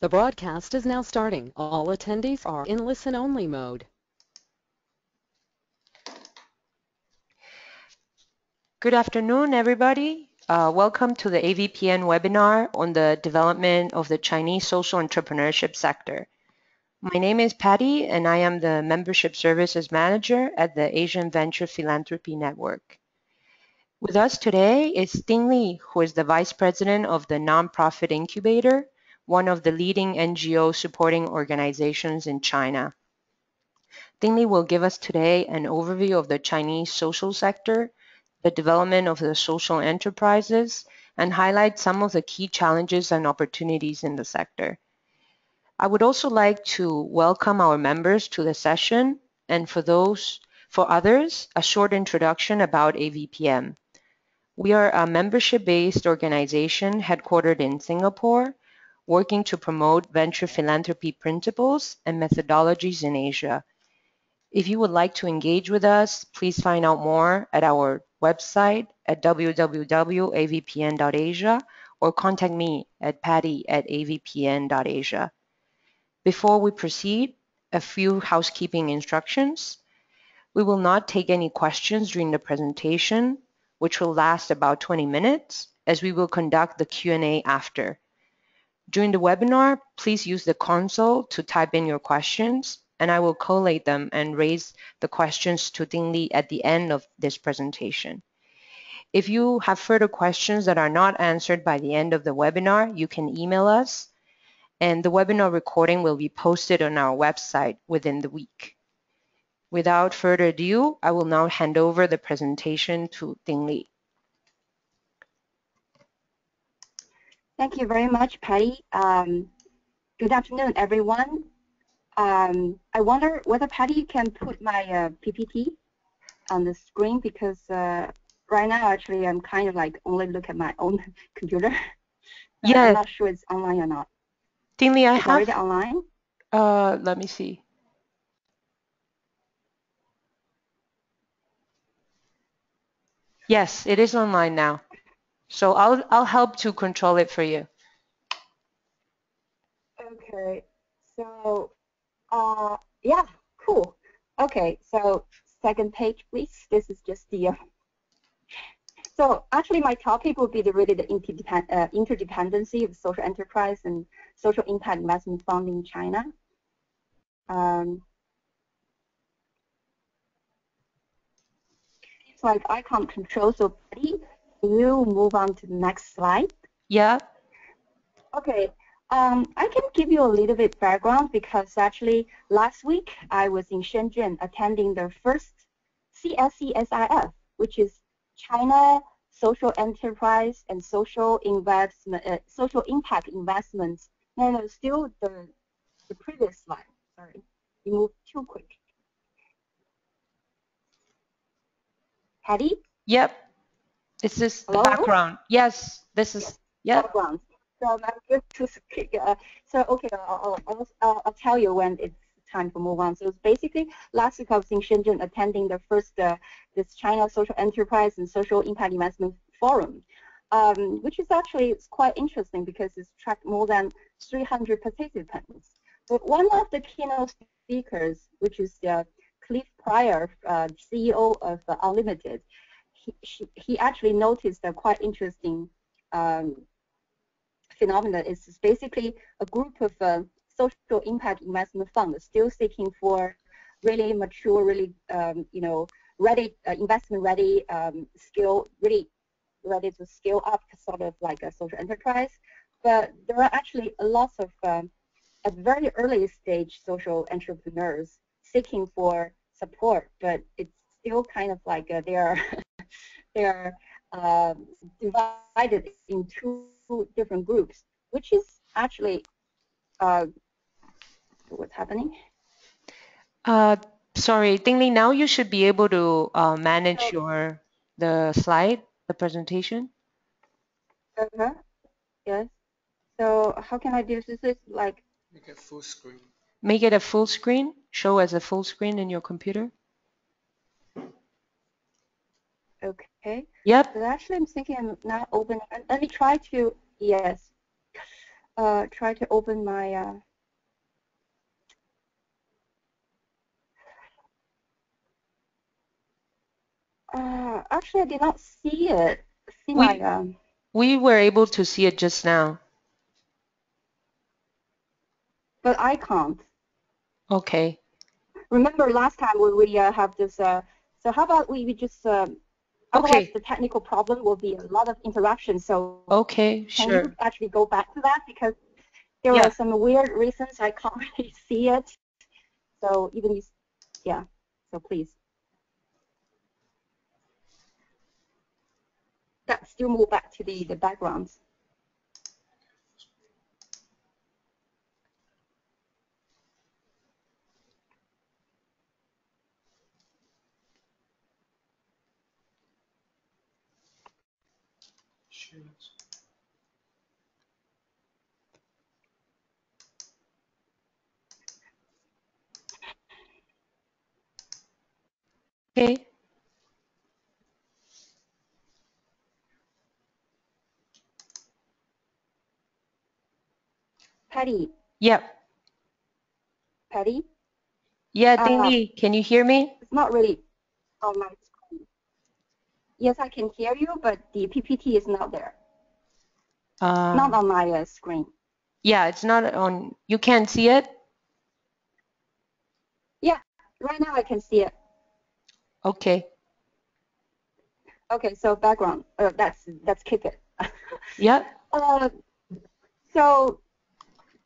The broadcast is now starting. All attendees are in listen-only mode. Good afternoon, everybody. Welcome to the AVPN webinar on the development of the Chinese social entrepreneurship sector. My name is Patty, and I am the Membership Services Manager at the Asian Venture Philanthropy Network. With us today is Ding Li, who is the Vice President of the Nonprofit Incubator, one of the leading NGO supporting organizations in China. Ding Li will give us today an overview of the Chinese social sector, the development of the social enterprises, and highlight some of the key challenges and opportunities in the sector. I would also like to welcome our members to the session, and for others, a short introduction about AVPN. We are a membership-based organization headquartered in Singapore, working to promote venture philanthropy principles and methodologies in Asia. If you would like to engage with us, please find out more at our website at www.avpn.asia or contact me at patty@avpn.asia. Before we proceed, a few housekeeping instructions. We will not take any questions during the presentation, which will last about 20 minutes, as we will conduct the Q&A after. During the webinar, please use the console to type in your questions, and I will collate them and raise the questions to Ding Li at the end of this presentation. If you have further questions that are not answered by the end of the webinar, you can email us, and the webinar recording will be posted on our website within the week. Without further ado, I will now hand over the presentation to Ding Li. Thank you very much, Patty. Good afternoon, everyone. I wonder whether Patty can put my PPT on the screen, because right now, actually, I'm kind of like only look at my own computer. Yeah. I'm not sure it's online or not. Ding Li, It's already online? Let me see. Yes, it is online now. So I'll help to control it for you. Okay. So, yeah, cool. Okay, so second page, please. This is just the. So actually, my topic will be really the interdependency of social enterprise and social impact investment fund in China. It's like I can't control, so Patty, can you move on to the next slide? Yeah. Okay. I can give you a little bit background, because actually last week I was in Shenzhen attending the first CSCSIF, which is China Social Enterprise and Social Investment, Social Impact Investments. No, still the previous slide. Sorry, you moved too quick. Patty? Yep. Is this the Hello? background? Yes, this is, yes. yep. Background. So I'm good to so okay, I'll tell you when it's time to move on. So it's basically last week I was in Shenzhen attending the first this China Social Enterprise and Social Impact Investment Forum, which is actually it's quite interesting because it's tracked more than 300 participants. But one of the keynote speakers, which is Cliff Pryor, CEO of Unlimited, he actually noticed a quite interesting phenomena. Is basically a group of social impact investment funds still seeking for really mature, really ready investment ready skill, really ready to scale up, sort of like a social enterprise. But there are actually a lot of at very early stage social entrepreneurs seeking for support, but it's still kind of like they are divided into two different groups, which is actually what's happening. Sorry, Ding Li, now you should be able to manage the slide, the presentation. Yes. So how can I do this? Is this like make it full screen? Make it a full screen. Show as a full screen in your computer. Okay. Yep. But actually, I'm thinking I'm not opening. Let me try to. Yes. try to open my. Actually, I did not see it. See my. We were able to see it just now. But I can't. Okay. Remember last time when we have this. So how about we just. Otherwise, the technical problem will be a lot of interaction. So okay, can sure. you actually go back to that, because there are some weird reasons I can't really see it. So even you, yeah. So please. That still move back to the backgrounds. Okay. Patty. Yep. Patty. Yeah, Dingy, can you hear me? It's not really on my screen. Yes, I can hear you, but the PPT is not there. Not on my screen. Yeah, it's not on. You can't see it? Yeah, right now I can see it. Okay. Okay, so background. Let's keep it. Yeah. So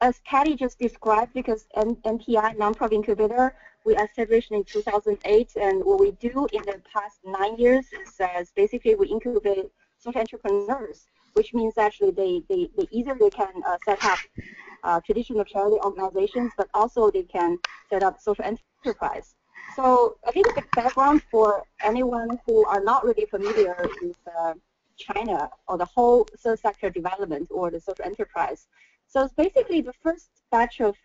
as Patty just described, because NPI, Nonprofit Incubator, we established in 2008, and what we do in the past 9 years is basically we incubate social entrepreneurs, which means actually they either they can set up traditional charity organizations, but also they can set up social enterprise. So a little bit background for anyone who are not really familiar with China or the whole third sector development or the social enterprise. So it's basically the first batch of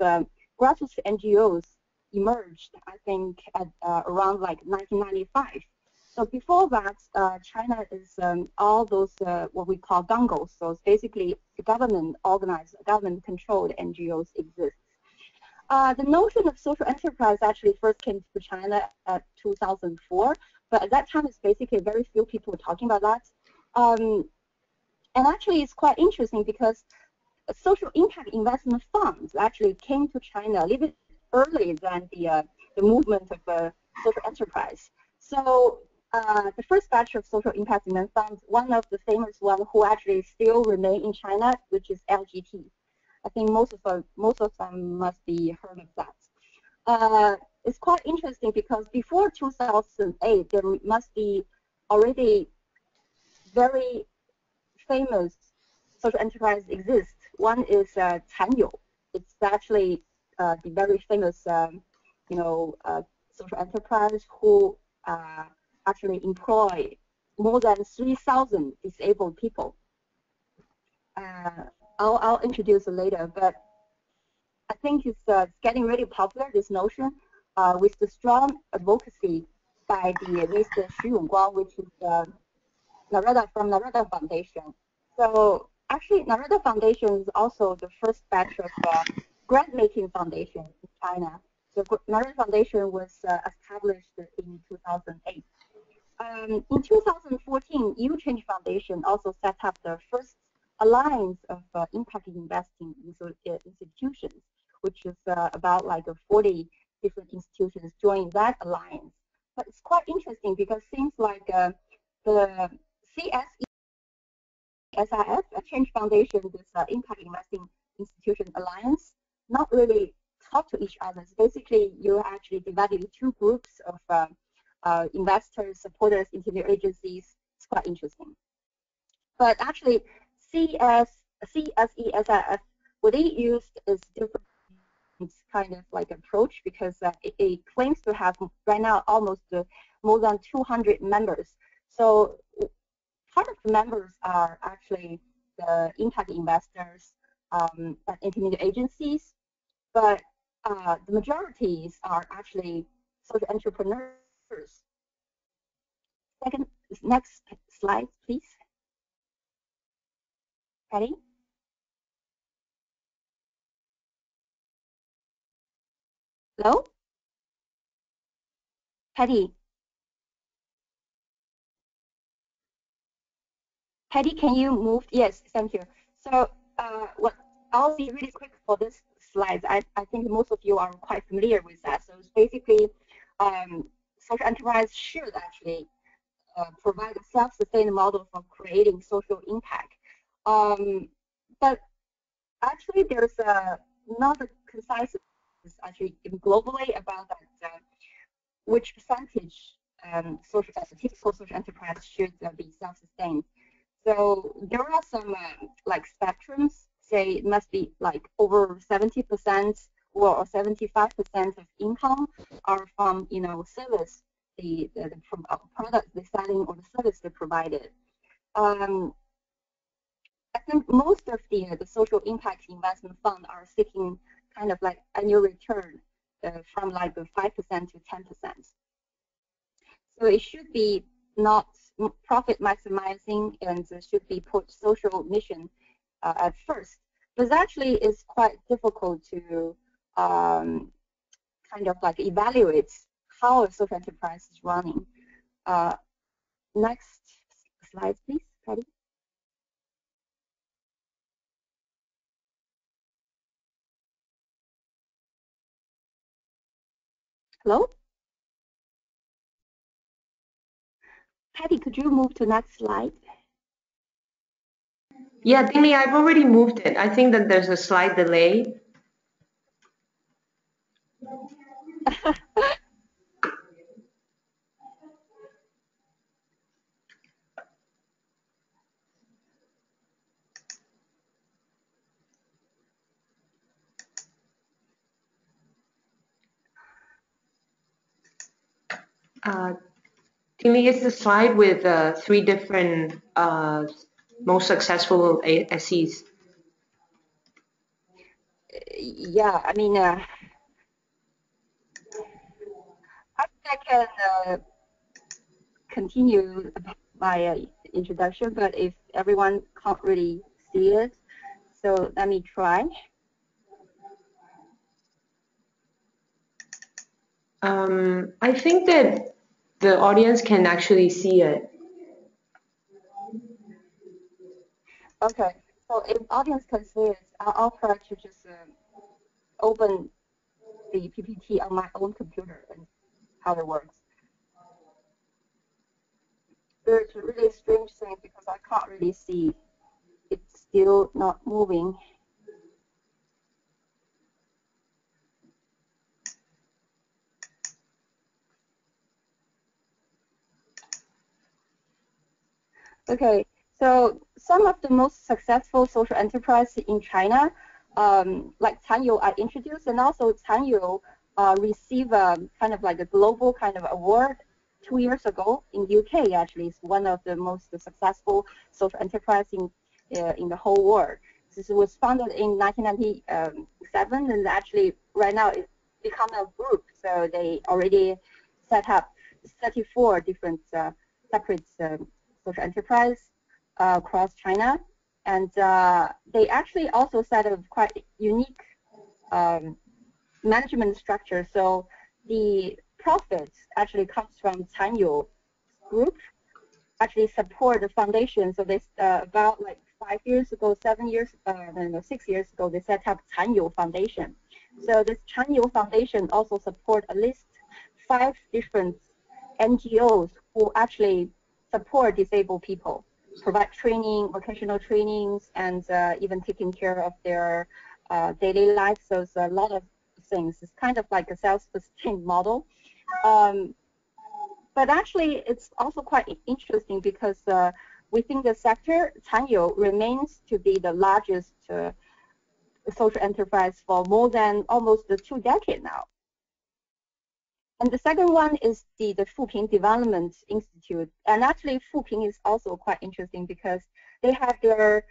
grassroots NGOs emerged, I think, at around like 1995. So before that, China is all those what we call dongles. So it's basically the government organized, government-controlled NGOs exist. The notion of social enterprise actually first came to China at 2004, but at that time, it's basically very few people were talking about that. And actually, it's quite interesting because social impact investment funds actually came to China a little bit earlier than the movement of social enterprise. So the first batch of social impact investment funds, one of the famous one who actually still remain in China, which is LGT. I think most of them must be heard of that. It's quite interesting because before 2008, there must be already very famous social enterprise exist. One is Chanyo. It's actually the very famous, social enterprise who actually employ more than 3,000 disabled people. I'll introduce it later, but I think it's getting really popular, this notion, with the strong advocacy by the Mr. Xu Yongguang, which is Narada from Narada Foundation. So actually, Narada Foundation is also the first batch of grant-making foundation in China. The Narada Foundation was established in 2008. In 2014, You Change Foundation also set up the first alliance of impact investing institutions, which is about like 40 different institutions join that alliance. But it's quite interesting because things like the CSESIF, Change Foundation, this Impact Investing Institution Alliance, not really talk to each other. So basically, you actually divide into two groups of investors, supporters, intermediary agencies. It's quite interesting. But actually, CSESIF, what they used is different kind of like approach because it claims to have right now almost more than 200 members. So part of the members are actually the impact investors, intermediate agencies, but the majorities are actually social entrepreneurs. Next slide, please. Patty? Hello? Patty? Patty, can you move? Yes, thank you. So what I'll be really quick for this slide. I think most of you are quite familiar with that. So it's basically social enterprise should actually provide a self-sustained model for creating social impact. But actually, there's not a consensus actually globally about that, which percentage typical social enterprise should be self-sustained. So there are some like spectrums, say it must be like over 70% or 75% of income are from service, from product they're selling or the service they provided. I think most of the social impact investment fund are seeking kind of like annual return from like 5% to 10%. So it should be not profit maximizing and should be put social mission at first. But actually it's quite difficult to kind of like evaluate how a social enterprise is running. Next slide, please, Patty. Hello? Patty, could you move to next slide? Yeah, Dini, I've already moved it. I think that there's a slight delay. Dini, it's the slide with 3 different most successful SEs. Yeah, I mean, I can continue my introduction, but if everyone can't really see it, so let me try. I think that the audience can actually see it. Okay, so if audience can see it, I'll try to just open the PPT on my own computer and how it works. It's a really strange thing because I can't really see. It's still not moving. Okay, so some of the most successful social enterprise in China, like Canyu I introduced, and also Canyu received a kind of like a global kind of award 2 years ago in UK. Actually, it's one of the most successful social enterprise in the whole world. This was founded in 1997, and actually right now it's become a group. So they already set up 34 different separate social enterprise across China, and they actually also set a quite unique management structure. So the profits actually comes from Canyu group, actually support the foundation. So this about like 5 years ago, 7 years, no, 6 years ago, they set up Canyu Foundation. So this Canyu Foundation also support at least 5 different NGOs who actually support disabled people, provide training, vocational trainings, and even taking care of their daily life. So it's a lot of things. It's kind of like a self-sustained model. But actually, it's also quite interesting because within the sector, Canyu remains to be the largest social enterprise for more than almost 2 decades now. And the second one is the Kunpeng Development Institute. And actually, Kunpeng is also quite interesting because they have their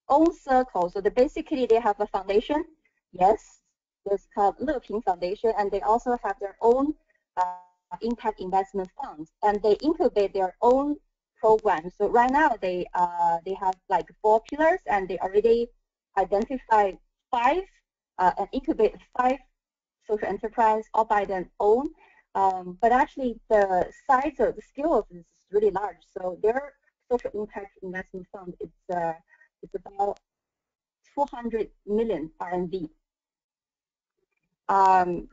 own circle. So basically, they have a foundation. Yes, it's called Leping Foundation. And they also have their own impact investment funds. And they incubate their own programs. So right now, they have like 4 pillars. And they already identified 5 and incubate 5 social enterprise all by their own. But actually, the size or the scale of this is really large. So their social impact investment fund it's about 200 million RMB. And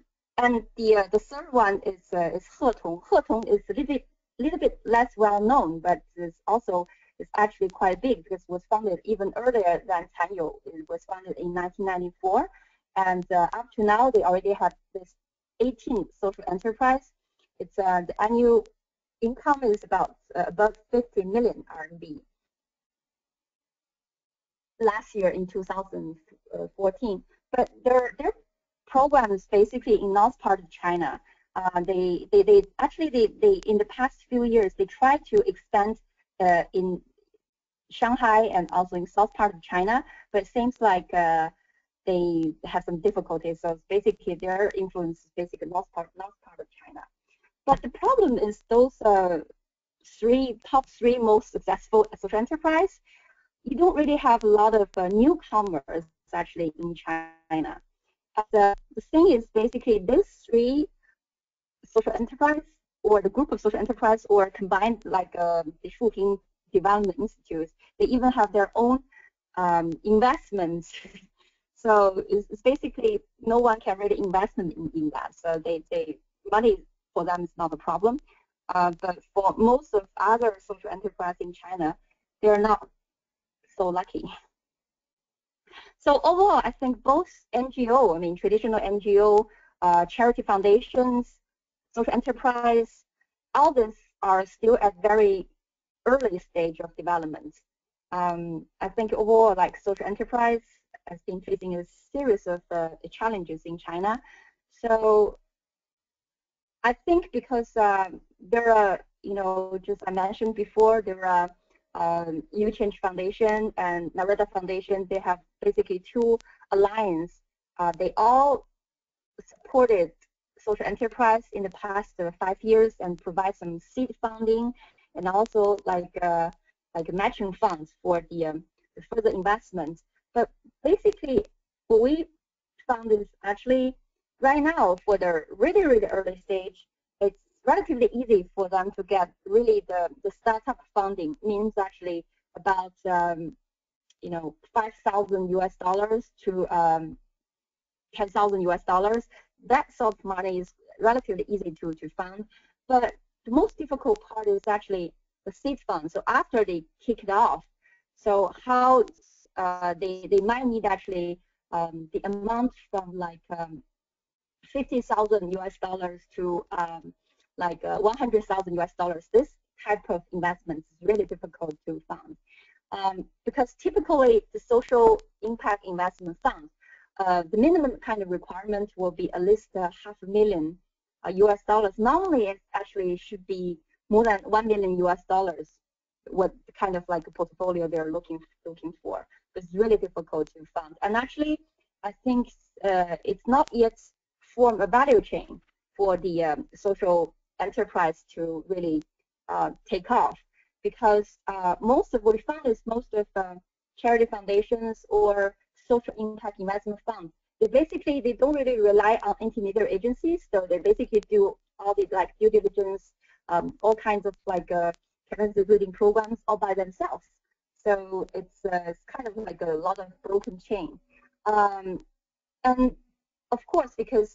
the third one is Hetong. Hetong is a little bit less well known, but is actually quite big because it was founded even earlier than Canyou. It was founded in 1994, and up to now they already have this 18 social enterprise. It's the annual income is about above 50 million RMB. Last year in 2014, but their program is basically in north part of China. They in the past few years they tried to expand in Shanghai and also in south part of China, but it seems like they have some difficulties. So basically their influence is basically north part of China. But the problem is those top three most successful social enterprise, you don't really have a lot of newcomers actually in China. The thing is basically these three social enterprise or the group of social enterprise or combined like the Shuping Development Institutes, they even have their own investments. So it's basically no one can really invest in that. So money for them is not a problem. But for most of other social enterprise in China, they're not so lucky. So overall, I think both NGO, I mean traditional NGO, charity foundations, social enterprise, all these are still at very early stage of development. I think overall, like social enterprise has been facing a series of challenges in China. So I think because there are, just I mentioned before, there are New Change Foundation and Narada Foundation. They have basically two alliances. They all supported social enterprise in the past 5 years and provide some seed funding and also like matching funds for the further investments. But basically, what we found is actually right now for the really early stage, it's relatively easy for them to get really the startup funding. Means actually about 5,000 US dollars to 10,000 US dollars. That sort of money is relatively easy to fund. But the most difficult part is actually the seed fund. So after they kick it off, so how they might need actually the amount from like 50,000 US dollars to like 100,000 US dollars. This type of investments is really difficult to fund because typically the social impact investment funds, the minimum kind of requirement will be at least $500,000 US dollars. Normally, it actually should be more than 1 million US dollars. What kind of like a portfolio they're looking for? It's really difficult to fund. And actually, I think it's not yet form a value chain for the social enterprise to really take off, because most of what we found is most of charity foundations or social impact investment funds, they don't really rely on intermediary agencies. So they basically do all the like due diligence, all kinds of like capacity building programs all by themselves. So it's kind of like a lot of broken chain. And of course, because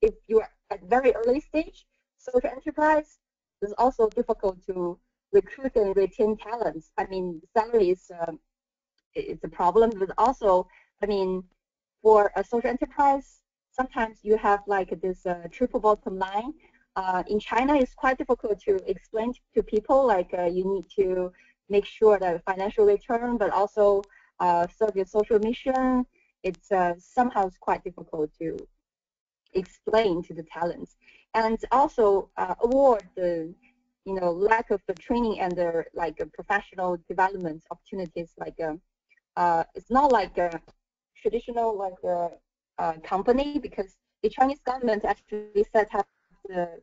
if you are at very early stage social enterprise, it's also difficult to recruit and retain talents. I mean, salaries it's a problem, but also, I mean, for a social enterprise, sometimes you have like this triple bottom line. In China, it's quite difficult to explain to people, like you need to make sure that financial return, but also serve your social mission. It's somehow it's quite difficult to explain to the talents, and also award the lack of the training and the like professional development opportunities. Like it's not like a traditional like company, because the Chinese government actually set up the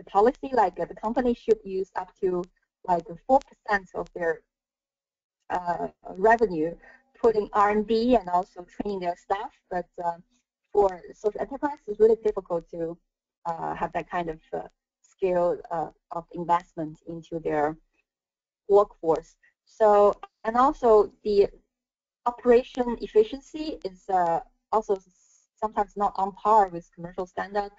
policy like the company should use up to like 4% of their revenue putting R&D and also training their staff. But for social enterprise, it's really difficult to have that kind of scale of investment into their workforce. So, and also the operation efficiency is also sometimes not on par with commercial standard,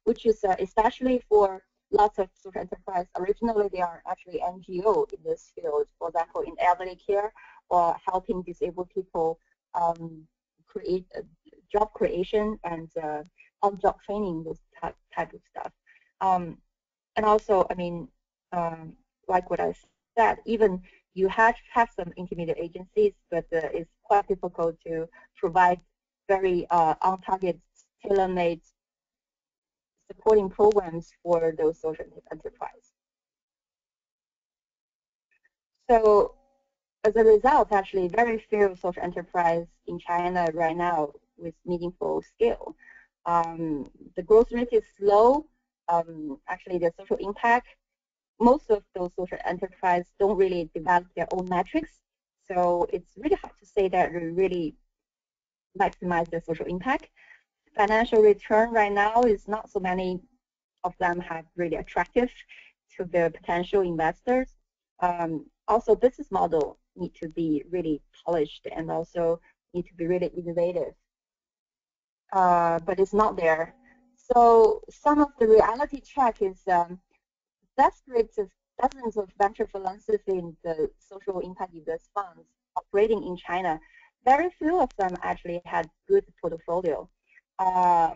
which is especially for lots of social enterprise. Originally, they are actually NGO in this field, for example, in elderly care or helping disabled people create job creation and on-job training, this type of stuff. And also, I mean, like what I said, even you have some intermediate agencies, but it's quite difficult to provide very on-target, tailor-made supporting programs for those social enterprise. So as a result, actually, very few social enterprise in China right now with meaningful scale. The growth rate is slow. Actually, the social impact, most of those social enterprises don't really develop their own metrics. So it's really hard to say that we really maximize the social impact. Financial return right now is not so many of them have really attractive to the potential investors. Also, business model need to be really polished and also need to be really innovative. But it's not there. So some of the reality check is dozens of venture philanthropy in the social impact invest funds operating in China. Very few of them actually had good portfolio. I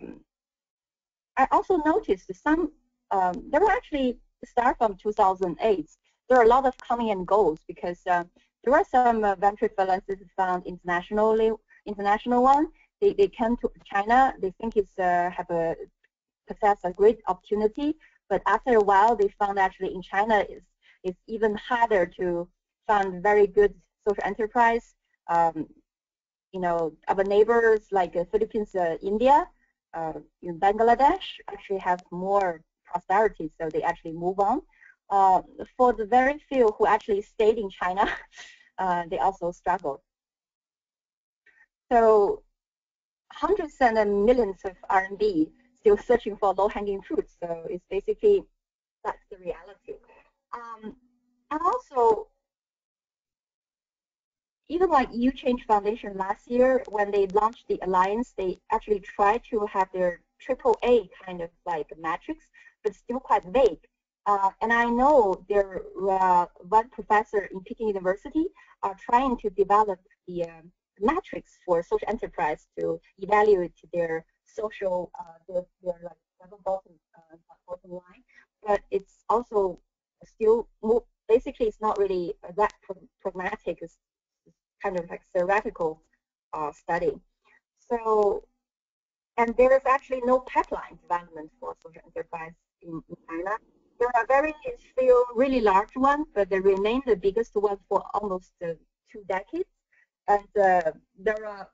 also noticed some, there were actually, start from 2008, there are a lot of coming and goes because there are some venture philanthropy fund international one. They came to China, they think it's possess a great opportunity, but after a while they found actually in China it's even harder to find very good social enterprise. You know, our neighbors like Philippines, India, in Bangladesh actually have more prosperity, so they actually move on. For the very few who actually stayed in China, they also struggled. So hundreds and millions of RMB still searching for low-hanging fruits. So it's basically, that's the reality. And also, even like U-Change Foundation last year, when they launched the alliance, they actually tried to have their AAA kind of like metrics, but still quite vague. And I know there one professor in Peking University are trying to develop the metrics for social enterprise to evaluate their social, their like bottom line. But it's also still more, basically it's not really that pragmatic. It's kind of like theoretical study. So, and there is actually no pipeline development for social enterprise in China. There are very few really large ones, but they remain the biggest one for almost 2 decades. And there are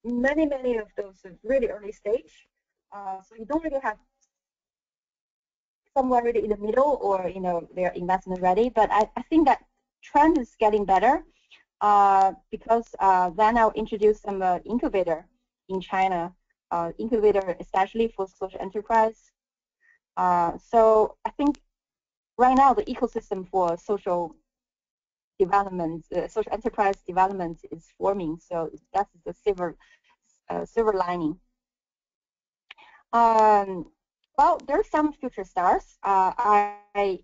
many of those really early stage. So you don't really have someone really in the middle or, you know, they're investment ready. But I think that trend is getting better because then I'll introduce some incubator in China, incubator especially for social enterprise. So I think right now the ecosystem for social development, social enterprise development is forming. So that's the silver lining. Well, there's some future stars. I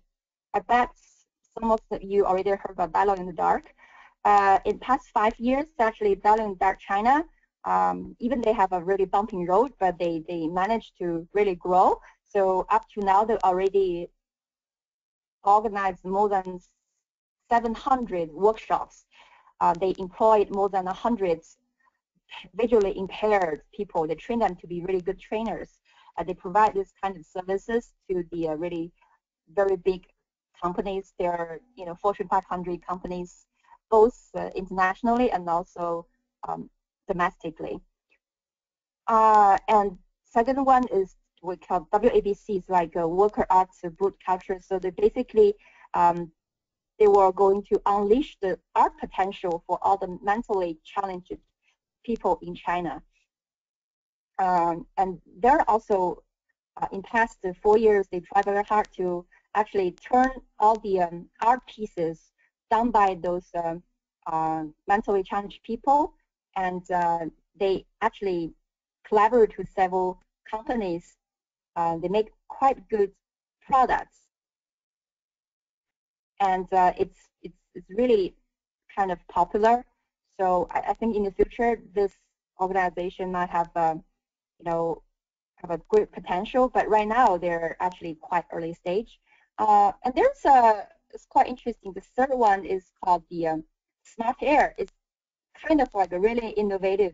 bet some of you already heard about Dialogue in the Dark. In past 5 years, actually, Dialogue in the Dark China, even they have a really bumping road, but they managed to really grow. So up to now, they already organized more than 700 workshops. They employed more than 100 visually impaired people. They train them to be really good trainers. They provide this kind of services to the really very big companies. They're, you know, Fortune 500 companies, both internationally and also domestically. And second one is we call WABCs, like worker arts boot culture. So they basically they were going to unleash the art potential for all the mentally challenged people in China. And they're also, in past 4 years, they try very hard to actually turn all the art pieces done by those mentally challenged people, and they actually collaborate with several companies. They make quite good products, and it's really kind of popular. So I think in the future, this organization might have you know, have a great potential, but right now they're actually quite early stage. And there's it's quite interesting. The third one is called the Smart Air. It's kind of like a really innovative,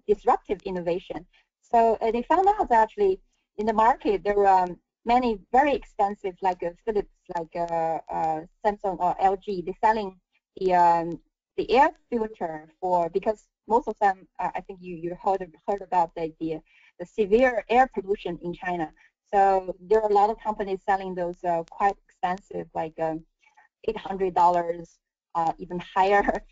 disruptive innovation. So they found out that actually in the market there are many very expensive, like Philips, like Samsung or LG. They're selling the air filter for, because most of them, I think you heard about the severe air pollution in China. So there are a lot of companies selling those quite expensive, like $800, even higher,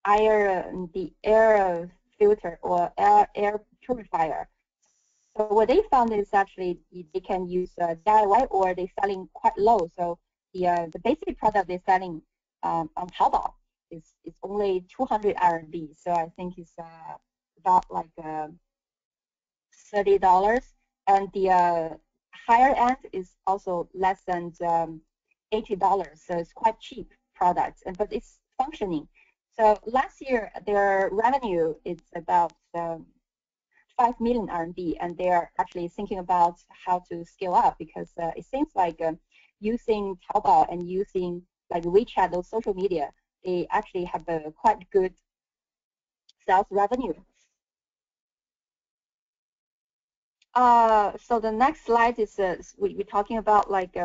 the air filter or air purifier. So what they found is actually they can use DIY, or they're selling quite low. So the basic product they're selling on Taobao is only 200 RMB. So I think it's about like $30, and the higher end is also less than $80. So it's quite cheap products, but it's functioning. So last year their revenue is about 5 million RMB, and they are actually thinking about how to scale up, because it seems like using Taobao and using like WeChat, those social media, they actually have a quite good sales revenue. So the next slide is we're talking about like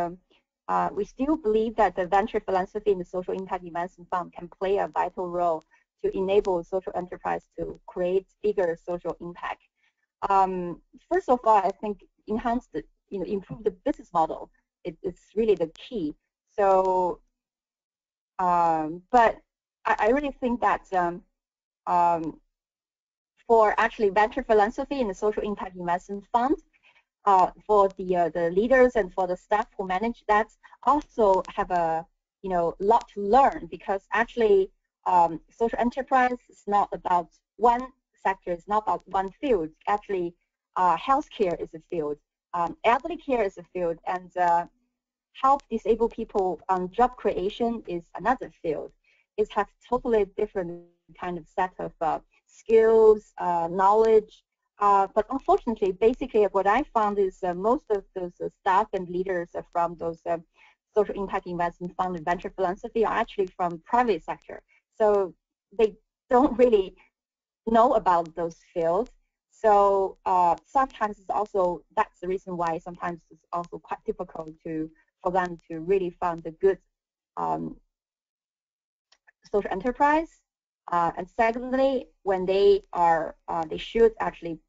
we still believe that the venture philanthropy and the social impact investment fund can play a vital role to enable social enterprise to create bigger social impact. First of all, I think enhance the, improve the business model. It's really the key. So, but I really think that for actually venture philanthropy and the social impact investment fund, for the leaders and for the staff who manage that, also have a lot to learn, because actually social enterprise is not about one sector, it's not about one field. Actually, healthcare is a field, elderly care is a field, and help disabled people on job creation is another field. It has totally different kind of set of skills, knowledge. But unfortunately, basically what I found is most of those staff and leaders from those social impact investment fund and venture philanthropy are actually from private sector. So they don't really know about those fields. So sometimes it's also, that's the reason why sometimes it's also quite difficult for them to really find a good social enterprise. And secondly, when they are, they should actually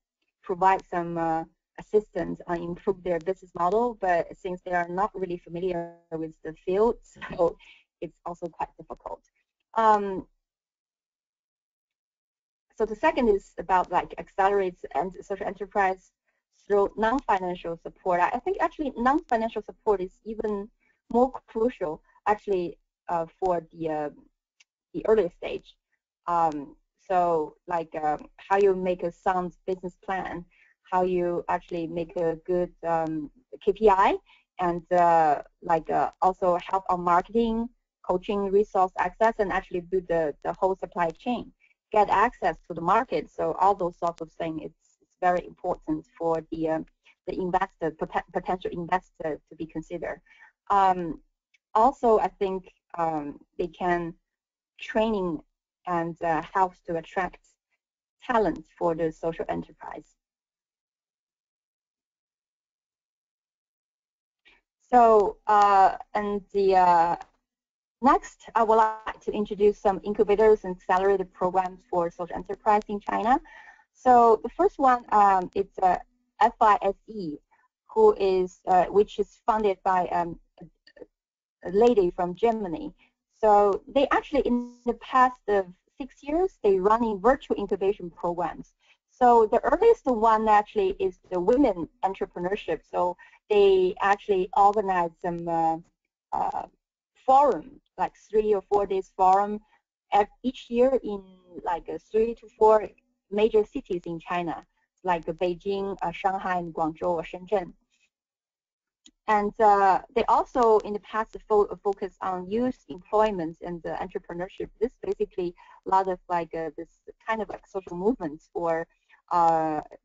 provide some assistance and improve their business model, but since they are not really familiar with the field, so it's also quite difficult. So the second is about like accelerates and social enterprise through non-financial support. I think actually non-financial support is even more crucial actually for the early stage. So like how you make a sound business plan, how you actually make a good KPI, and also help on marketing, coaching, resource access, and actually build the whole supply chain, get access to the market. So all those sorts of things, it's very important for the investor, potential investor to be considered. Also, I think they can training and helps to attract talent for the social enterprise. So, and the next, I would like to introduce some incubators and accelerated programs for social enterprise in China. So the first one, it's FISE, who is which is funded by a lady from Germany. So they actually, in the past 6 years, they running virtual incubation programs. So the earliest one actually is the women entrepreneurship. So they actually organize some forum, like 3 or 4 days forum each year in like 3 to 4 major cities in China, like Beijing, Shanghai, and Guangzhou or Shenzhen. And they also, in the past, focus on youth employment and entrepreneurship. This basically a lot of like this kind of like social movements, or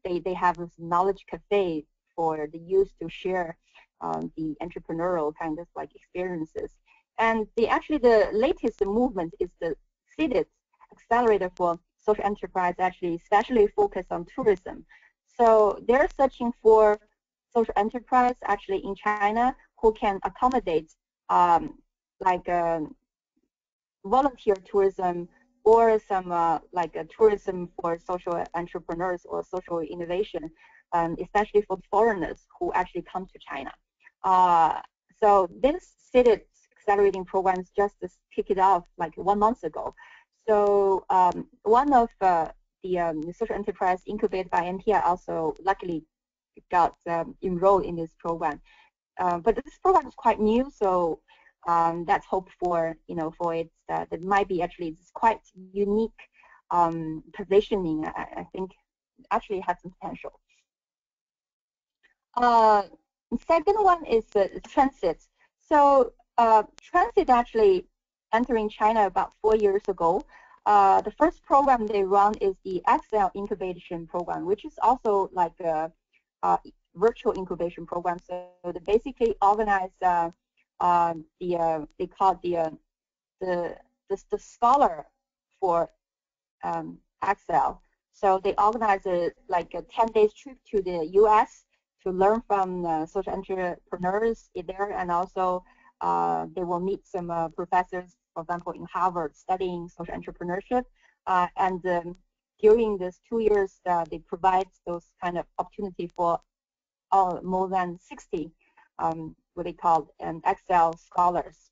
they have this knowledge cafe for the youth to share the entrepreneurial kind of like experiences. And the latest movement is the seeded accelerator for social enterprise, actually especially focused on tourism. So they're searching for social enterprise actually in China who can accommodate like volunteer tourism or some like tourism for social entrepreneurs or social innovation, especially for foreigners who actually come to China. So this seeded accelerating programs just kicked it off like 1 month ago. So one of the social enterprise incubated by NTI also luckily got enrolled in this program. But this program is quite new, so that's hope for, for its, that might be actually it's quite unique positioning. I think actually has some potential. Second one is transit. So transit actually entering China about 4 years ago. The first program they run is the XL incubation program, which is also like a virtual incubation program. So they basically organize they call the scholar for XL. So they organize like a 10 days trip to the U.S. to learn from social entrepreneurs there, and also they will meet some professors, for example, in Harvard studying social entrepreneurship. And during these 2 years, they provide those kind of opportunity for more than 60 what they call XL scholars.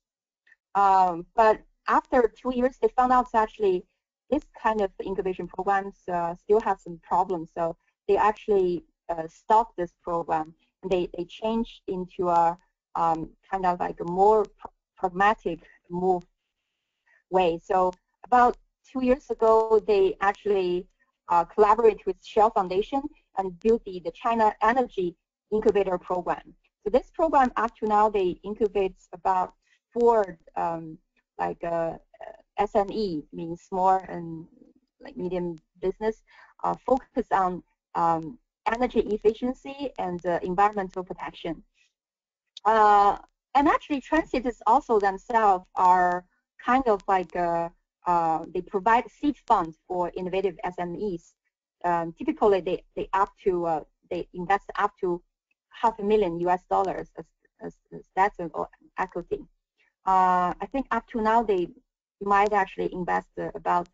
But after 2 years, they found out actually this kind of incubation programs still have some problems. So they actually stopped this program, and they changed into a kind of like a more pragmatic move way. So about 2 years ago, they actually collaborate with Shell Foundation and built the China Energy Incubator program. So this program, up to now, they incubate about 4 SME, means small and like medium business, focus on energy efficiency and environmental protection. And actually, transit is also themselves are kind of like they provide seed funds for innovative SMEs. Typically, they invest up to $500,000 US as that's an equity. I think up to now they might actually invest about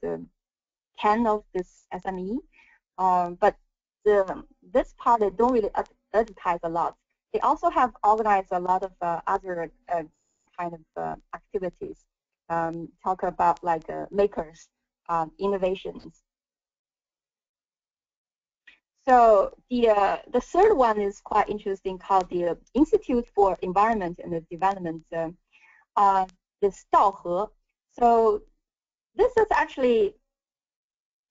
10 of this SME, but this part they don't really advertise a lot. They also have organized a lot of other kind of activities. Talk about like makers, innovations. So the third one is quite interesting, called the Institute for Environment and Development, the Daohe. So this is actually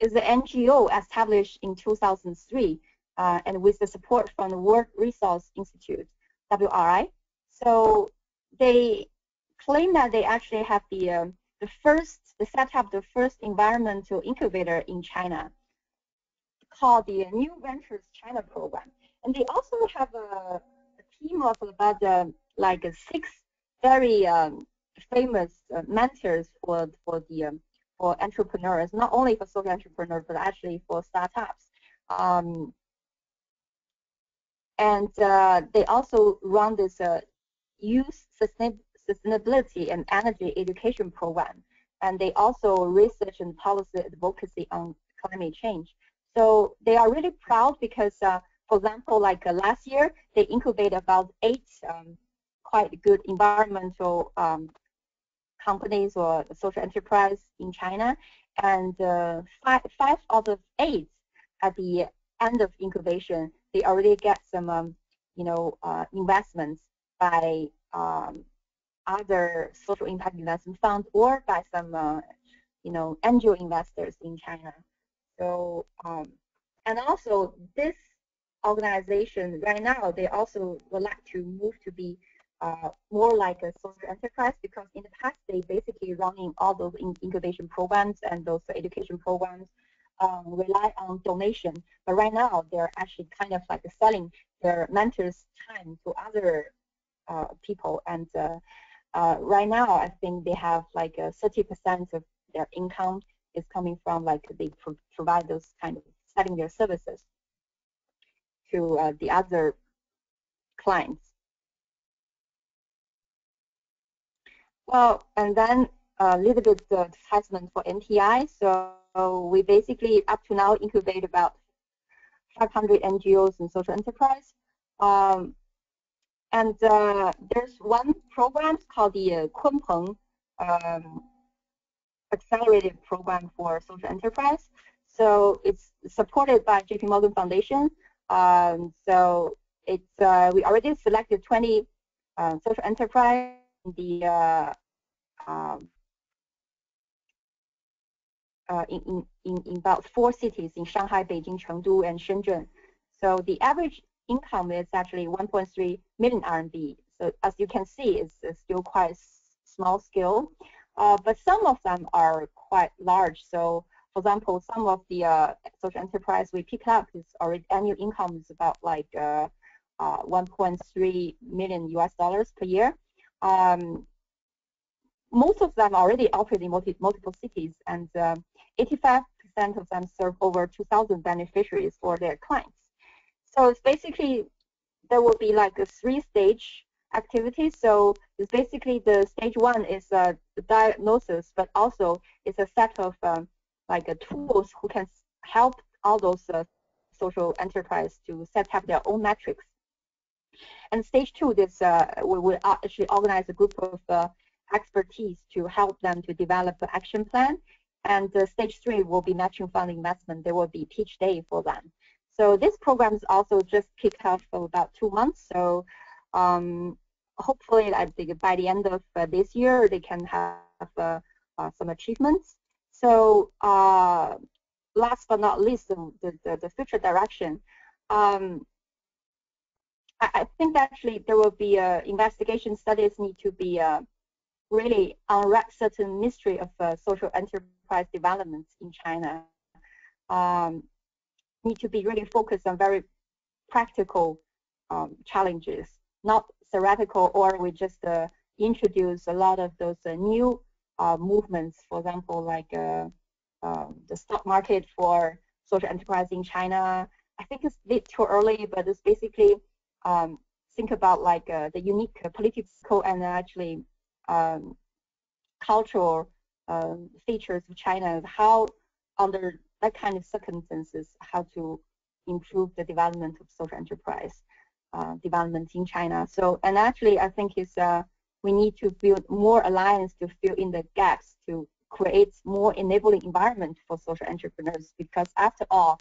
an NGO established in 2003, and with the support from the World Resource Institute, WRI. So they claim that they actually have the set up the first environmental incubator in China, called the New Ventures China program. And they also have a team of about like 6 very famous mentors for entrepreneurs, not only for social entrepreneurs, but actually for startups. And they also run this youth sustainability and energy education program. And they also research and policy advocacy on climate change. So they are really proud because, for example, like last year, they incubated about 8 quite good environmental companies or social enterprise in China, and five out of 8 at the end of incubation, they already get some investments by other social impact investment funds or by some angel investors in China. So and also this organization right now, they also would like to move to be more like a social enterprise, because in the past they basically running all those incubation programs and those education programs rely on donation. But right now they're actually kind of like selling their mentors' time to other people. And right now I think they have like 30% of their income is coming from like they provide those kind of selling their services to the other clients. Well, and then a little bit advertisement for NTI. So we basically up to now incubate about 500 NGOs and social enterprise. And there's one program called the Kunpeng accelerated program for social enterprise. So it's supported by JP Morgan Foundation. So it's we already selected 20 social enterprise in the in about 4 cities in Shanghai, Beijing, Chengdu, and Shenzhen. So the average income is actually 1.3 million RMB. So as you can see, it's still quite small scale, but some of them are quite large. So for example, some of the social enterprise we pick up is already annual income is about like 1.3 million US dollars per year. Most of them already operate in multiple cities, and 85% of them serve over 2,000 beneficiaries for their clients. So it's basically, there will be like a 3-stage activity. So it's basically the stage 1 is the diagnosis, but also it's a set of tools who can help all those social enterprise to set up their own metrics. And stage 2, this we will actually organize a group of expertise to help them to develop an action plan. And stage 3 will be matching fund investment. There will be pitch day for them. So this program is also just kicked off for about 2 months. So hopefully, I think by the end of this year, they can have some achievements. So last but not least, the future direction. I think actually there will be investigation studies need to be really unwrap certain mystery of social enterprise developments in China. Need to be really focused on very practical challenges, not theoretical, or we just introduce a lot of those new movements, for example, like the stock market for social enterprise in China. I think it's a bit too early, but it's basically think about like the unique political and actually cultural features of China, how under that kind of circumstances, how to improve the development of social enterprise development in China. So, and actually, I think it's we need to build more alliance to fill in the gaps, to create more enabling environment for social entrepreneurs. Because after all,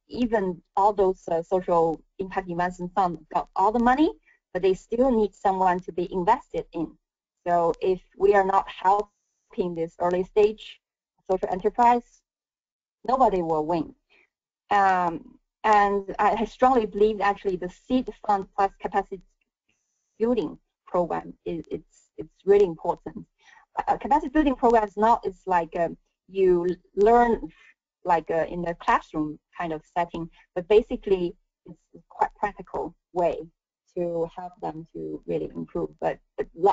even all those social impact investment funds got all the money, but they still need someone to be invested in. So if we are not helping this early stage social enterprise, nobody will win. And I strongly believe actually the seed fund plus capacity building program it's really important. Capacity building program is not like you learn like in a classroom kind of setting, but basically it's quite practical way to help them to really improve. But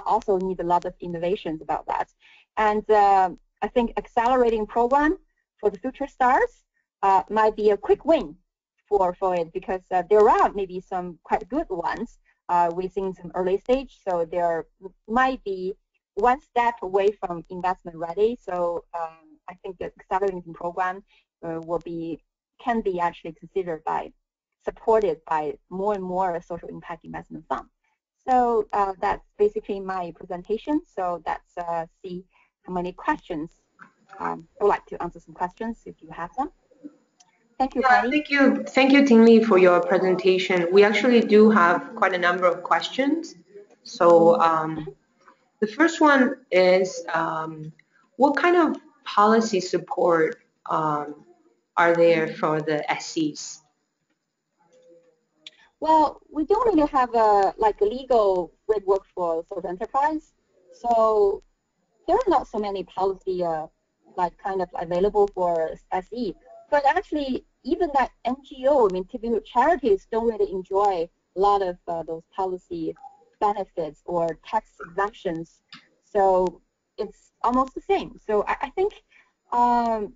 also need a lot of innovations about that. And I think accelerating program for the future stars might be a quick win for it, because there are maybe some quite good ones within some early stage. So there might be one step away from investment ready. So I think the accelerating program can be actually considered supported by more and more social impact investment funds. So that's basically my presentation. So let's see how many questions. I would like to answer some questions if you have them. Thank you, Yeah, Patty. thank you, Tingli, for your presentation. We actually do have quite a number of questions. So the first one is, what kind of policy support are there for the SEs? Well, we don't really have a legal framework for social enterprise, so there are not so many policy kind of available for SE. But actually, even that NGO, I mean, typical charities don't really enjoy a lot of those policy benefits or tax exemptions. So it's almost the same. So I think I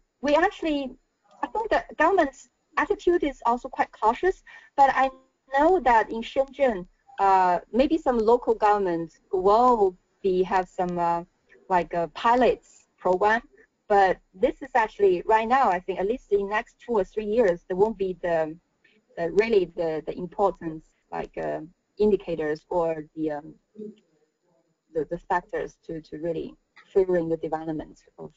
think the government's attitude is also quite cautious. But I know that in Shenzhen, maybe some local governments will have some like a pilots program, but this is actually right now. I think at least in the next 2 or 3 years, there won't be really the importance indicators or the factors to really favoring the development of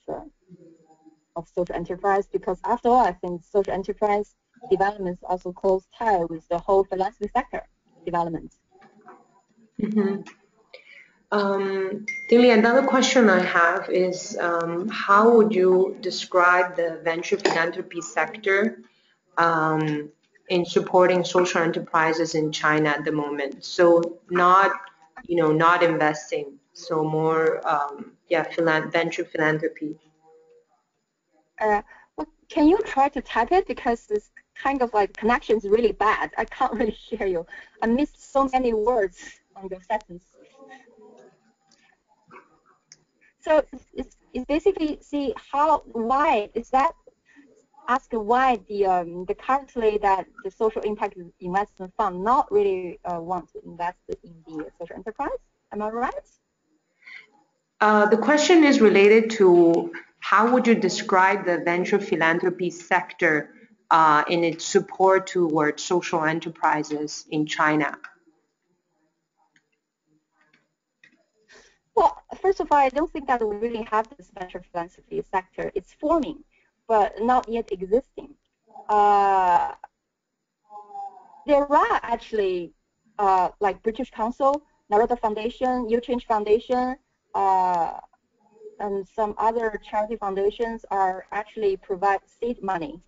social enterprise, because after all, I think social enterprise development is also close tie with the whole philanthropy sector development. Mm-hmm. Dilly, another question I have is, how would you describe the venture philanthropy sector in supporting social enterprises in China at the moment? So not, not investing, so more, venture philanthropy. Well, can you try to type it, because this kind of like connection is really bad. I can't really hear you. I missed so many words on your sentence. So it's basically why is that? Ask why the currently that the social impact investment fund not really want to invest in the social enterprise. Am I right? The question is related to how would you describe the venture philanthropy sector in its support towards social enterprises in China? Well, first of all, I don't think that we really have this venture philanthropy sector. It's forming, but not yet existing. There are actually like British Council, Naroda Foundation, You Change Foundation, and some other charity foundations are actually provide seed money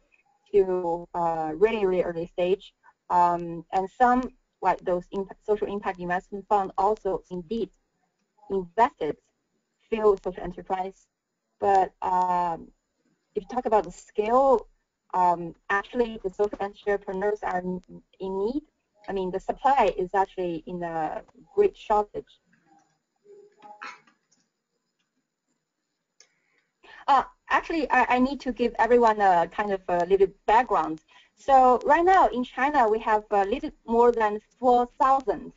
to really early stage, and some like those social impact investment fund also indeed invested few social enterprise. But if you talk about the scale, actually the social entrepreneurs are in need. I mean, the supply is actually in a great shortage. Actually, I need to give everyone a kind of a little background. So right now in China, we have a little more than 4,000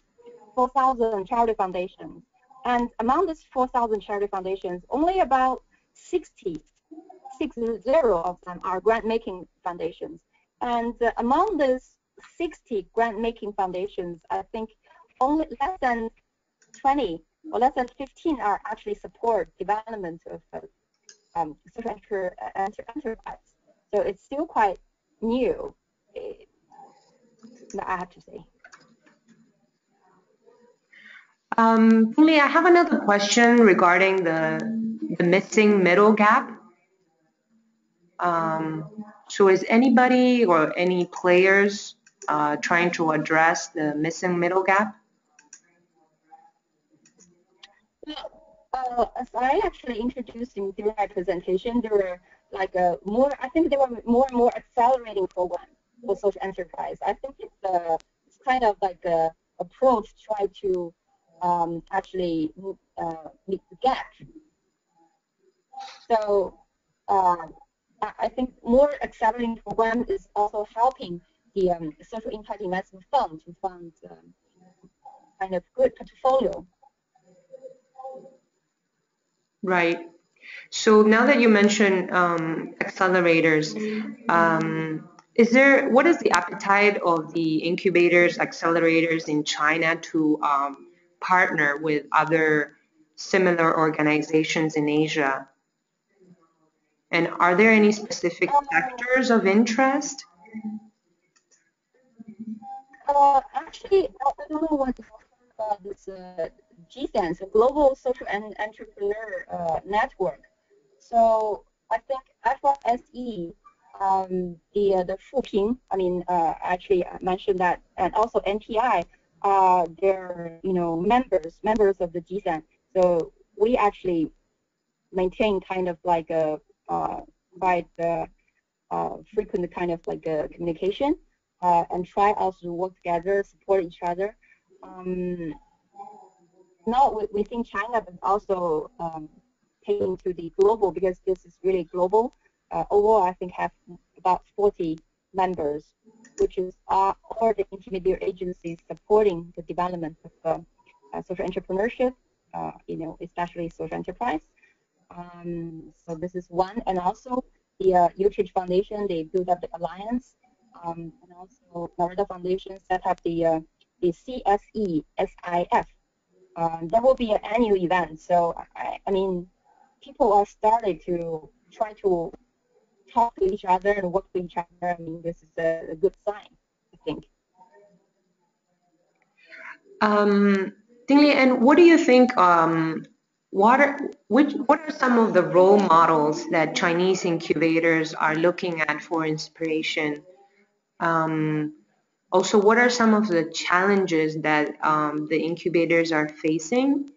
charity foundations. And among these 4,000 charity foundations, only about 60 of them are grant-making foundations. And among these 60 grant-making foundations, I think only less than 20 or less than 15 are actually support development of social enterprise. So it's still quite new, I have to say. Lee, I have another question regarding the missing middle gap. So is anybody or any players trying to address the missing middle gap? As I actually introduced during my presentation, there were like I think there were more and more accelerating programs for social enterprise. I think it's kind of like a approach to try to actually meet the gap. So I think more accelerating program is also helping the social impact investment fund to fund kind of good portfolio. Right. So now that you mentioned accelerators, what is the appetite of the incubators, accelerators in China to partner with other similar organizations in Asia? And are there any specific sectors of interest? Actually, I don't know what about this GSAN, so Global Social and Entrepreneur Network. So I think FRSE, the Fuping, I mean, actually I mentioned that, and also NPI are their members of the GSAN. So we actually maintain kind of like a quite frequent kind of like a communication and try also to work together, support each other. Not within China, but also taking to the global, because this is really global. Overall, I think have about 40 members, which is all the intermediate agencies supporting the development of social entrepreneurship, especially social enterprise. So this is one, and also the Utrecht Foundation, they built up the alliance, and also Narada Foundation set up the CSE SIF. There will be an annual event. So I mean, people are starting to try to talk to each other and work with each other. I mean, this is a good sign, I think. Tingli, and what do you think? What are some of the role models that Chinese incubators are looking at for inspiration? Also, what are some of the challenges that the incubators are facing?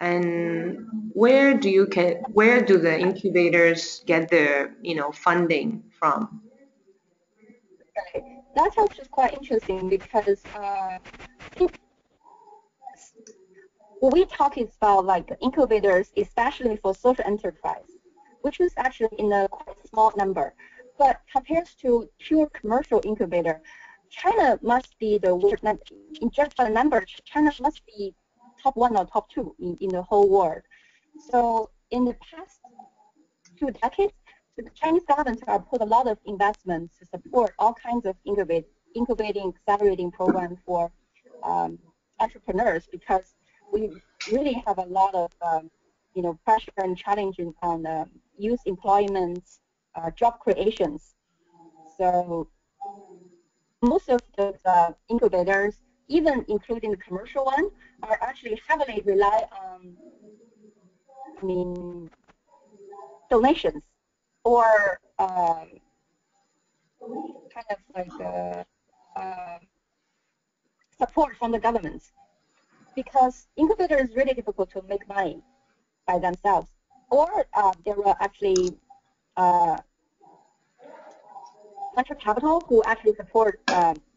And where do the incubators get their funding from? Okay. That's actually quite interesting because what we talk is about like incubators, especially for social enterprise, which is actually in a quite small number. But compared to pure commercial incubator, China must be the world, in just by number, China must be top one or top two in the whole world. So in the past 2 decades, the Chinese government have put a lot of investments to support all kinds of incubating, accelerating programs for entrepreneurs, because we really have a lot of pressure and challenge on youth employment, job creations. So most of those incubators, even including the commercial one, are actually heavily rely on, I mean, donations or kind of like support from the government, because incubator is really difficult to make money by themselves, or there are actually venture capital who actually support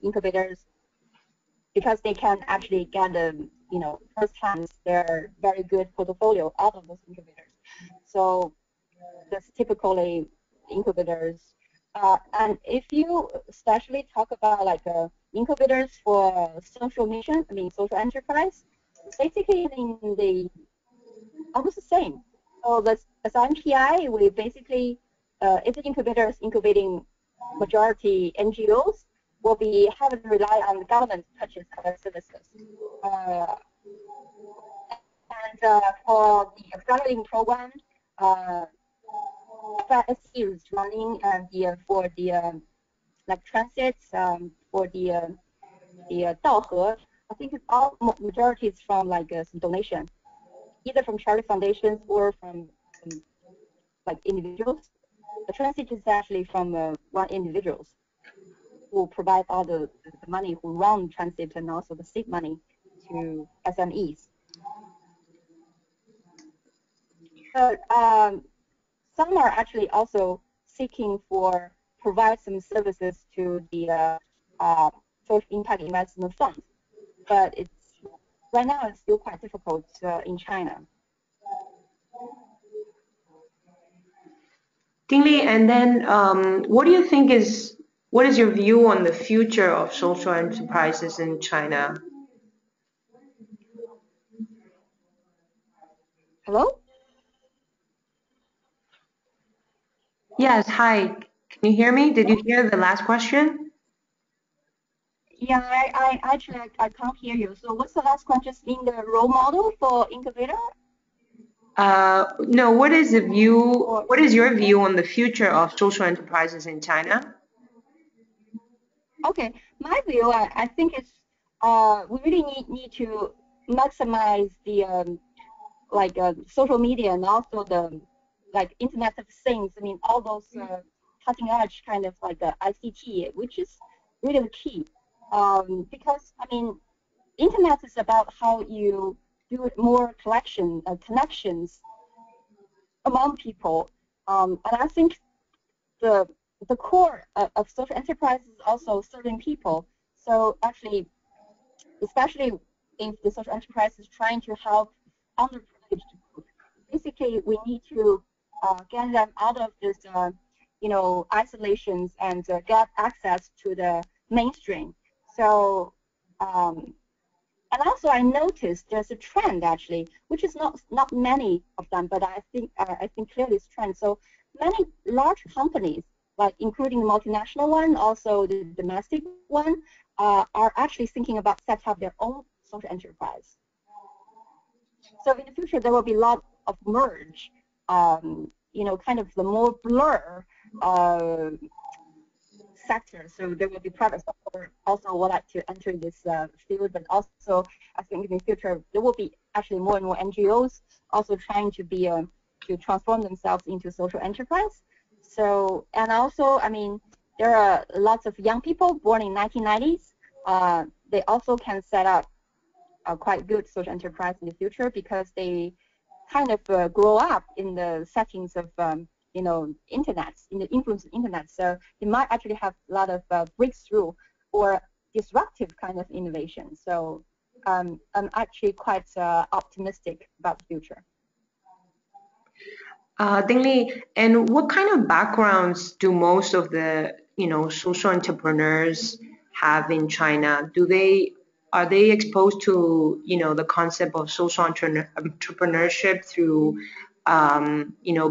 incubators, because they can actually get the first times their very good portfolio out of those incubators. So that's typically incubators. And if you especially talk about like incubators for social mission, I mean social enterprise, basically in the almost the same. So as MPI, we basically, if the incubator is incubating majority NGOs, will be heavily rely on the government to purchase other services. And for the accelerating program, FSC is running, and for the like transits, for the Daohe, I think it's all majority is from like some donation, either from charity foundations or from like individuals. The transit is actually from one individuals who provide all the money, who run transit, and also the seed money to SMEs. But some are actually also seeking for provide some services to the social impact investment fund, but it's right now it's still quite difficult in China. Tingli, and then what is your view on the future of social enterprises in China? Hello? Yes, hi. Can you hear me? Did you hear the last question? Yeah, I actually I can't hear you. So what's the last question? Just being the role model for incubator? No, what is the view, Or what is your view on the future of social enterprises in China? okay, my view, I think it's we really need to maximize the social media and also the like Internet of Things. I mean, all those cutting edge kind of like ICT, which is really the key. Because I mean, Internet is about how you do more connections among people, and I think the core of social enterprise is also serving people. So actually, especially if the social enterprise is trying to help underprivileged groups, basically we need to get them out of this, isolations and get access to the mainstream. So, and also I noticed there's a trend actually, which is not many of them, but I think clearly it's trend. So many large companies, like including the multinational one, also the domestic one, are actually thinking about setting up their own social enterprise. So in the future, there will be a lot of merge, kind of the more blur uh, sector. So there will be private sector also would like to enter this field, but also I think in the future there will be actually more and more NGOs also trying to be to transform themselves into social enterprise. So and also I mean there are lots of young people born in 1990s. They also can set up a quite good social enterprise in the future because they kind of grow up in the settings of internet, in the influence of internet. So they might actually have a lot of breakthrough or disruptive kind of innovation. So I'm actually quite optimistic about the future. Ding and what kind of backgrounds do most of the, social entrepreneurs have in China? Are they exposed to, the concept of social entrepreneurship through,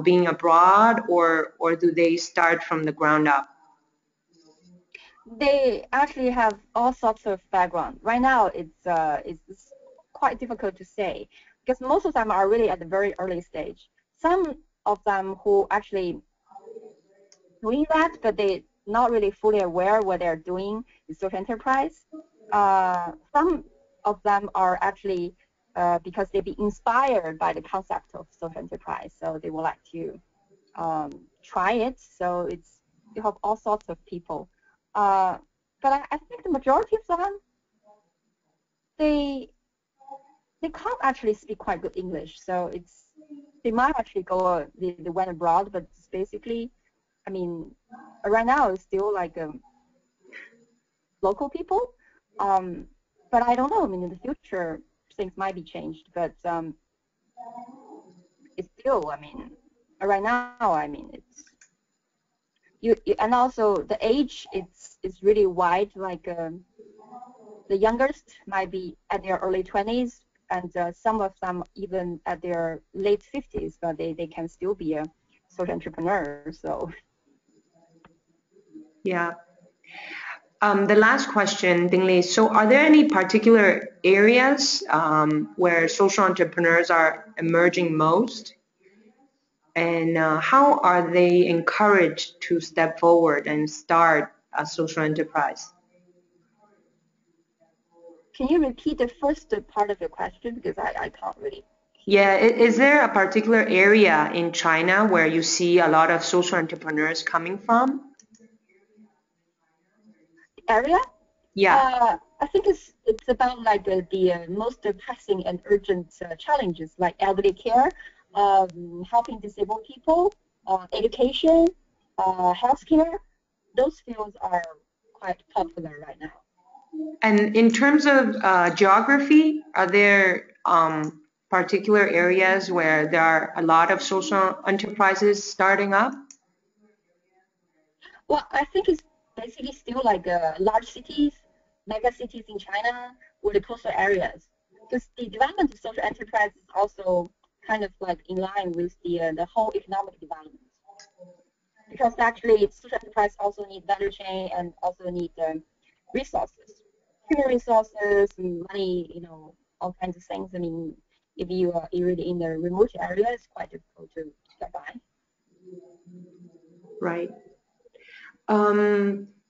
being abroad, or do they start from the ground up? They actually have all sorts of background. Right now, it's quite difficult to say because most of them are really at the very early stage. Some of them who actually doing that, but they not really fully aware what they're doing in social enterprise. Some of them are actually because they be inspired by the concept of social enterprise, so they would like to try it. So you have all sorts of people. But I think the majority of them, they can't actually speak quite good English. So they might actually go they went abroad, but it's basically, I mean, right now it's still like local people. But I don't know. I mean, in the future things might be changed, but it's still. I mean, right now, I mean, it's and also the age it's really wide. Like the youngest might be at their early 20s, and some of them even at their late 50s, but they can still be a social entrepreneur. So Yeah. The last question, Dingley. So, are there any particular areas where social entrepreneurs are emerging most, and how are they encouraged to step forward and start a social enterprise? can you repeat the first part of your question because I can't really hear Yeah, you. is there a particular area in China where you see a lot of social entrepreneurs coming from? Area? Yeah. I think it's about like the most pressing and urgent challenges like elderly care, helping disabled people, education, healthcare. Those fields are quite popular right now. And in terms of geography, are there particular areas where there are a lot of social enterprises starting up? Well, I think it's basically still like large cities, mega cities in China, or the coastal areas. Because the development of social enterprise is also kind of like in line with the whole economic development. Because actually, social enterprise also need value chain and also need resources, human resources, money, all kinds of things. I mean, if you are really in the remote area, it's quite difficult to get by. Right.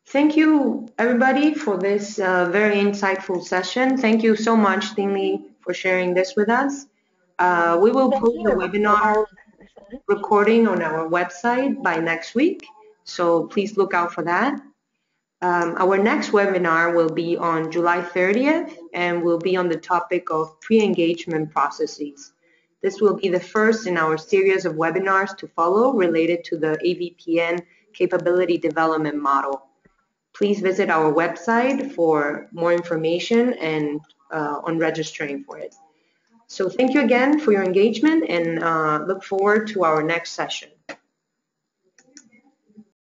Thank you, everybody, for this very insightful session. Thank you so much, Stingley, for sharing this with us. We will Thank post the you. webinar recording on our website by next week, so please look out for that. Our next webinar will be on July 30th and will be on the topic of pre-engagement processes. This will be the first in our series of webinars to follow related to the AVPN capability development model. Please visit our website for more information and on registering for it. So thank you again for your engagement and look forward to our next session.